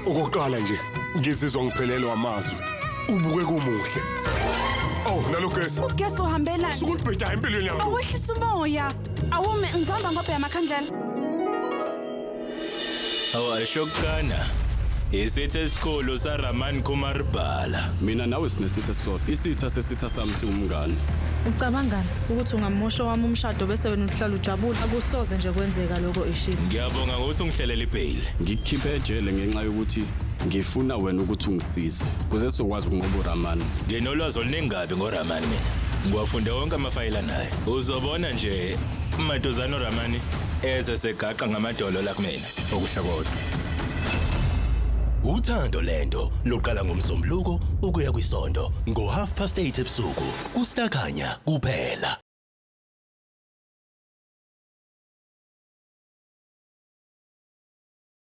Okokuqala nje ngizizwa ngiphelelwa amazwi. Ubuke kumuhle. Oh, nalogesi. Ugesi uhambelana. Sukulibheda empilweni yami. Awehlisa umoya. Awume ngizihamba ngobhe amakhandlela. Awashokana. Isithi esikhulu saRaman Kumar Bhala. Mina nawe sinesitha sodwa. Isitha sesitha sami siwumngane. Ucabangani ukuthi ungamosha wami umshado bese wena uhlala ujabula? Akusoze nje kwenzeka lokho ishini. Ngiyabonga ukuthi ungihlelela ibail. Ngikukhiphe ejele ngenxa yokuthi ngifuna wena ukuthi ungisize. Kuze sizokwazi ukunqoba uRaman. Nginolwazi oluningi ngoRaman mina. Ngiwafunda wonke amafayila naye. Uzobona nje umadozana uRaman eze segaqa ngamadolo la kumina. Okuhle kodwa. Uthando lento luqala ngomsombuluko ukuya kwisonto ngo 8:30 ebusuku. Kustakhanya kuphela.